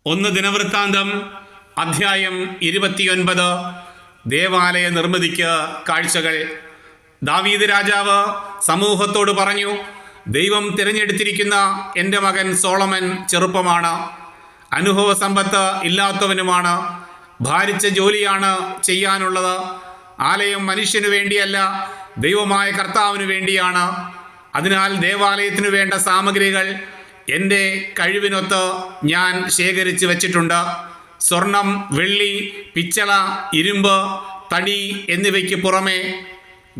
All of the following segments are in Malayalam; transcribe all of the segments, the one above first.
ഒന്ന് ദിനവൃത്താന്തം അധ്യായം 29. ദേവാലയ നിർമ്മിതിക്ക് കാഴ്ചകൾ. ദാവീദ് രാജാവ് സമൂഹത്തോട് പറഞ്ഞു, ദൈവം തിരഞ്ഞെടുത്തിരിക്കുന്ന എൻ്റെ മകൻ സോളമൻ ചെറുപ്പമാണ്, അനുഭവ സമ്പത്ത് ഇല്ലാത്തവനുമാണ്, ഭാരിച്ച ജോലിയാണ് ചെയ്യാനുള്ളത്. ആലയം മനുഷ്യനു വേണ്ടിയല്ല, ദൈവമായ കർത്താവിന് വേണ്ടിയാണ്. അതിനാൽ ദേവാലയത്തിനു വേണ്ട സാമഗ്രികൾ എൻ്റെ കഴിവിനൊത്ത് ഞാൻ ശേഖരിച്ച് വച്ചിട്ടുണ്ട്. സ്വർണം, വെള്ളി, പിച്ചള, ഇരുമ്പ്, തടി എന്നിവയ്ക്ക് പുറമെ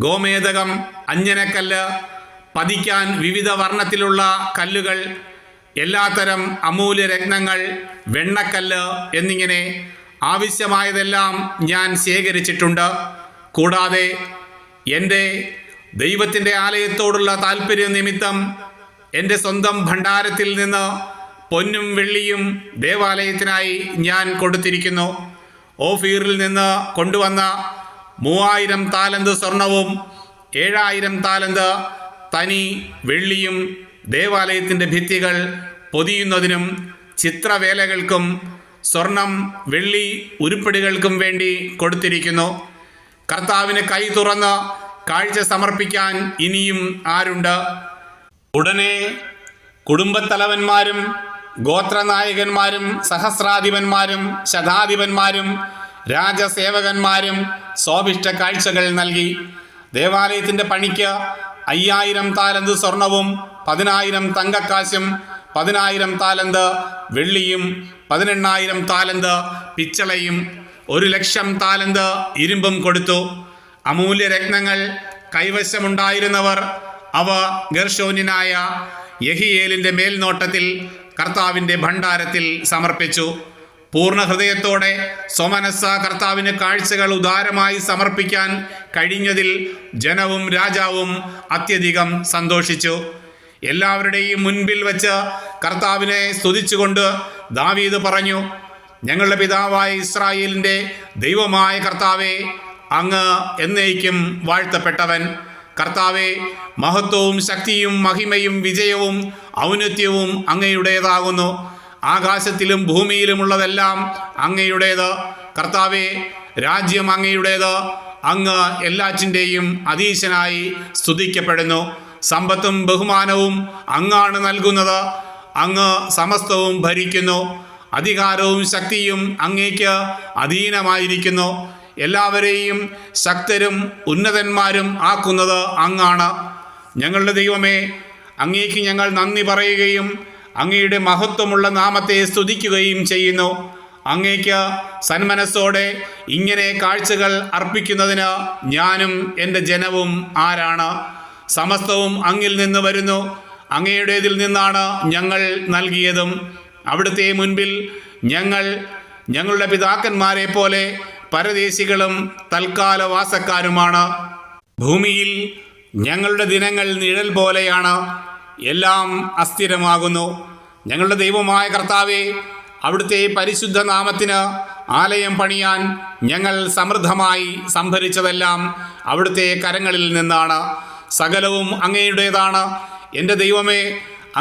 ഗോമേതകം, അഞ്ജനക്കല്ല്, പതിക്കാൻ വിവിധ വർണ്ണത്തിലുള്ള കല്ലുകൾ, എല്ലാത്തരം അമൂല്യരത്നങ്ങൾ, വെണ്ണക്കല്ല് എന്നിങ്ങനെ ആവശ്യമായതെല്ലാം ഞാൻ ശേഖരിച്ചിട്ടുണ്ട്. കൂടാതെ എൻ്റെ ദൈവത്തിൻ്റെ ആലയത്തോടുള്ള താല്പര്യ നിമിത്തം എൻ്റെ സ്വന്തം ഭണ്ഡാരത്തിൽ നിന്ന് പൊന്നും വെള്ളിയും ദേവാലയത്തിനായി ഞാൻ കൊടുത്തിരിക്കുന്നു. ഓഫീറിൽ നിന്ന് കൊണ്ടുവന്ന 3000 താലന്ത് സ്വർണവും 7000 താലന്ത് തനി വെള്ളിയും ദേവാലയത്തിൻ്റെ ഭിത്തികൾ പൊതിയുന്നതിനും ചിത്രവേലകൾക്കും സ്വർണം, വെള്ളി ഉരുപ്പടികൾക്കും വേണ്ടി കൊടുത്തിരിക്കുന്നു. കർത്താവിന് കൈ തുറന്ന് കാഴ്ച സമർപ്പിക്കാൻ ഇനിയും ആരുണ്ട്? ഉടനെ കുടുംബത്തലവന്മാരും ഗോത്രനായകന്മാരും സഹസ്രാധിപന്മാരും ശതാധിപന്മാരും രാജസേവകന്മാരും സ്വാഭിഷ്ട കാഴ്ചകൾ നൽകി. ദേവാലയത്തിൻ്റെ പണിക്ക് 5000 താലന്ത് സ്വർണവും 10000 തങ്കക്കാശും 10000 താലന്ത് വെള്ളിയും 18000 താലന്ത് പിച്ചളയും 1,00,000 താലന്ത് ഇരുമ്പും കൊടുത്തു. അമൂല്യരത്നങ്ങൾ കൈവശമുണ്ടായിരുന്നവർ അവ ഗർശോന്യനായ യഹിയേലിൻ്റെ മേൽനോട്ടത്തിൽ കർത്താവിൻ്റെ ഭണ്ഡാരത്തിൽ സമർപ്പിച്ചു. പൂർണ്ണ ഹൃദയത്തോടെ സ്വമനസ്സ കർത്താവിന് കാഴ്ചകൾ ഉദാരമായി സമർപ്പിക്കാൻ കഴിഞ്ഞതിൽ ജനവും രാജാവും അത്യധികം സന്തോഷിച്ചു. എല്ലാവരുടെയും മുൻപിൽ വെച്ച് കർത്താവിനെ സ്തുതിച്ചുകൊണ്ട് ദാവീദ് പറഞ്ഞു, ഞങ്ങളുടെ പിതാവായ ഇസ്രായേലിൻ്റെ ദൈവമായ കർത്താവേ, അങ്ങ് എന്നേക്കും വാഴ്ത്തപ്പെട്ടവൻ. കർത്താവേ, മഹത്വവും ശക്തിയും മഹിമയും വിജയവും ഔന്നത്യവും അങ്ങയുടേതാകുന്നു. ആകാശത്തിലും ഭൂമിയിലുമുള്ളതെല്ലാം അങ്ങയുടേത്. കർത്താവേ, രാജ്യം അങ്ങയുടേത്. അങ്ങ് എല്ലാറ്റിൻ്റെയും അധീശനായി സ്തുതിക്കപ്പെടുന്നു. സമ്പത്തും ബഹുമാനവും അങ്ങാണ് നൽകുന്നത്. അങ്ങ് സമസ്തവും ഭരിക്കുന്നു. അധികാരവും ശക്തിയും അങ്ങേക്ക് അധീനമായിരിക്കുന്നു. എല്ലാവരെയും ശക്തരും ഉന്നതന്മാരും ആക്കുന്നത് അങ്ങാണ്. ഞങ്ങളുടെ ദൈവമേ, അങ്ങേക്ക് ഞങ്ങൾ നന്ദി പറയുകയും അങ്ങയുടെ മഹത്വമുള്ള നാമത്തെ സ്തുതിക്കുകയും ചെയ്യുന്നു. അങ്ങേക്ക് സന്മനസ്സോടെ ഇങ്ങനെ കാഴ്ചകൾ അർപ്പിക്കുന്നതിന് ഞാനും എൻ്റെ ജനവും ആരാണ്? സമസ്തവും അങ്ങിൽ നിന്ന് വരുന്നു. അങ്ങയുടേതിൽ നിന്നാണ് ഞങ്ങൾ നൽകിയതും. അവിടുത്തെ മുൻപിൽ ഞങ്ങൾ ഞങ്ങളുടെ പിതാക്കന്മാരെ പോലെ പരദേശികളും തൽക്കാലവാസക്കാരുമാണ്. ഭൂമിയിൽ ഞങ്ങളുടെ ദിനങ്ങൾ നിഴൽ പോലെയാണ്, എല്ലാം അസ്ഥിരമാകുന്നു. ഞങ്ങളുടെ ദൈവമായ കർത്താവേ, അവിടുത്തെ പരിശുദ്ധ നാമത്തിന് ആലയം പണിയാൻ ഞങ്ങൾ സമൃദ്ധമായി സംഭരിച്ചതെല്ലാം അവിടുത്തെ കരങ്ങളിൽ നിന്നാണ്. സകലവും അങ്ങയുടേതാണ്. എൻ്റെ ദൈവമേ,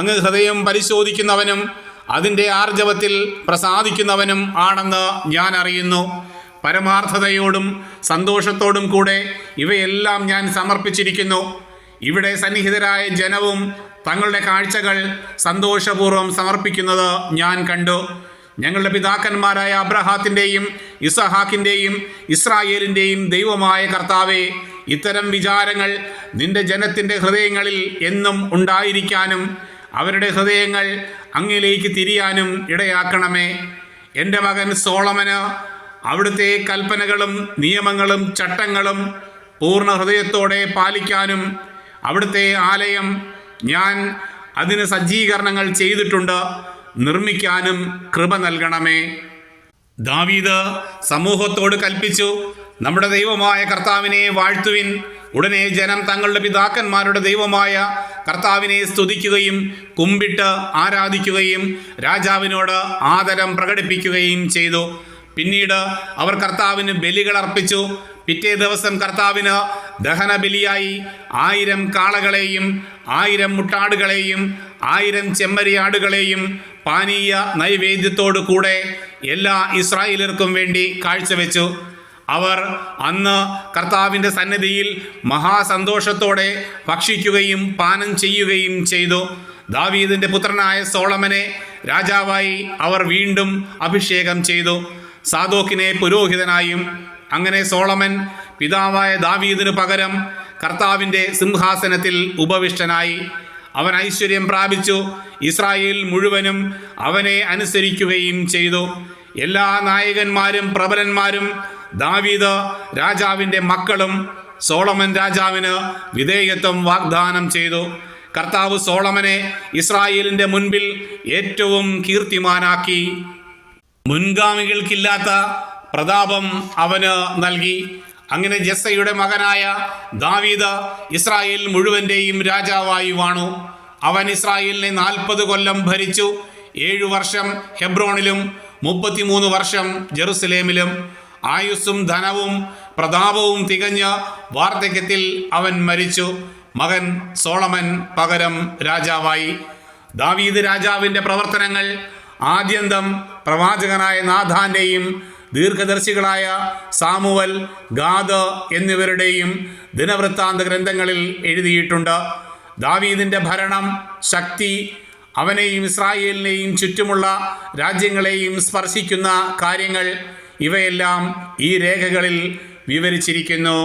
അങ്ങ് ഹൃദയം പരിശോധിക്കുന്നവനും അതിൻ്റെ ആർജവത്തിൽ പ്രസാദിക്കുന്നവനും ആണെന്ന് ഞാൻ അറിയുന്നു. പരമാർത്ഥതയോടും സന്തോഷത്തോടും കൂടെ ഇവയെല്ലാം ഞാൻ സമർപ്പിച്ചിരിക്കുന്നു. ഇവിടെ സന്നിഹിതരായ ജനവും തങ്ങളുടെ കാഴ്ചകൾ സന്തോഷപൂർവ്വം സമർപ്പിക്കുന്നത് ഞാൻ കണ്ടു. ഞങ്ങളുടെ പിതാക്കന്മാരായ അബ്രഹാത്തിൻ്റെയും ഇസഹാക്കിൻ്റെയും ഇസ്രായേലിൻ്റെയും ദൈവമായ കർത്താവേ, ഇത്തരം വിചാരങ്ങൾ നിന്റെ ജനത്തിൻ്റെ ഹൃദയങ്ങളിൽ എന്നും ഉണ്ടായിരിക്കാനും അവരുടെ ഹൃദയങ്ങൾ അങ്ങിലേക്ക് തിരിയാനും ഇടയാക്കണമേ. എൻ്റെ മകൻ സോളമന് അവിടുത്തെ കൽപ്പനകളും നിയമങ്ങളും ചട്ടങ്ങളും പൂർണ്ണ ഹൃദയത്തോടെ പാലിക്കാനും അവിടുത്തെ ആലയം ഞാൻ അതിന് സജ്ജീകരണങ്ങൾ ചെയ്തിട്ടുണ്ട് നിർമ്മിക്കാനും കൃപ നൽകണമേ. ദാവീദ് സമൂഹത്തോട് കൽപ്പിച്ചു, നമ്മുടെ ദൈവമായ കർത്താവിനെ വാഴ്ത്തുവിൻ. ഉടനെ ജനം തങ്ങളുടെ പിതാക്കന്മാരുടെ ദൈവമായ കർത്താവിനെ സ്തുതിക്കുകയും കുമ്പിട്ട് ആരാധിക്കുകയും രാജാവിനോട് ആദരം പ്രകടിപ്പിക്കുകയും ചെയ്തു. പിന്നീട് അവർ കർത്താവിന് ബലികൾ അർപ്പിച്ചു. പിറ്റേ ദിവസം കർത്താവിന് ദഹനബലിയായി 1000 കാളകളെയും 1000 മുട്ടാടുകളെയും 1000 ചെമ്മരിയാടുകളെയും പാനീയ നൈവേദ്യത്തോടു കൂടെ എല്ലാ ഇസ്രായേലർക്കും വേണ്ടി കാഴ്ചവെച്ചു. അവർ അന്ന് കർത്താവിൻ്റെ സന്നിധിയിൽ മഹാസന്തോഷത്തോടെ ഭക്ഷിക്കുകയും പാനം ചെയ്യുകയും ചെയ്തു. ദാവീദിൻ്റെ പുത്രനായ സോളമനെ രാജാവായി അവർ വീണ്ടും അഭിഷേകം ചെയ്തു, സാദോക്കിനെ പുരോഹിതനായും. അങ്ങനെ സോളമൻ പിതാവായ ദാവീദിനു പകരം കർത്താവിൻ്റെ സിംഹാസനത്തിൽ ഉപവിഷ്ടനായി. അവൻ ഐശ്വര്യം പ്രാപിച്ചു, ഇസ്രായേൽ മുഴുവനും അവനെ അനുസരിക്കുകയും ചെയ്തു. എല്ലാ നായകന്മാരും പ്രബലന്മാരും ദാവീദ് രാജാവിൻ്റെ മക്കളും സോളമൻ രാജാവിന് വിധേയത്വം വാഗ്ദാനം ചെയ്തു. കർത്താവ് സോളമനെ ഇസ്രായേലിൻ്റെ മുൻപിൽ ഏറ്റവും കീർത്തിമാനാക്കി. മുൻഗാമികൾക്കില്ലാത്ത പ്രതാപം അവന് നൽകി. അങ്ങനെ ജസ്സയുടെ മകനായ ദാവീദ് ഇസ്രായേൽ മുഴുവൻ്റെയും രാജാവായി വാണു. അവൻ ഇസ്രായേലിനെ 40 കൊല്ലം ഭരിച്ചു. 7 വർഷം ഹെബ്രോണിലും 33 വർഷം ജെറുസലേമിലും. ആയുസ്സും ധനവും പ്രതാപവും തികഞ്ഞ വാർദ്ധക്യത്തിൽ അവൻ മരിച്ചു. മകൻ സോളമൻ പകരം രാജാവായി. ദാവീദ് രാജാവിൻ്റെ പ്രവർത്തനങ്ങൾ ആദ്യന്തം പ്രവാചകനായ നാഥാന്റെയും ദീർഘദർശികളായ സാമുവൽ, ഗാദ് എന്നിവരുടെയും ദിനവൃത്താന്ത ഗ്രന്ഥങ്ങളിൽ എഴുതിയിട്ടുണ്ട്. ദാവീദിൻ്റെ ഭരണം, ശക്തി, അവനെയും ഇസ്രായേലിനെയും ചുറ്റുമുള്ള രാജ്യങ്ങളെയും സ്പർശിക്കുന്ന കാര്യങ്ങൾ, ഇവയെല്ലാം ഈ രേഖകളിൽ വിവരിച്ചിരിക്കുന്നു.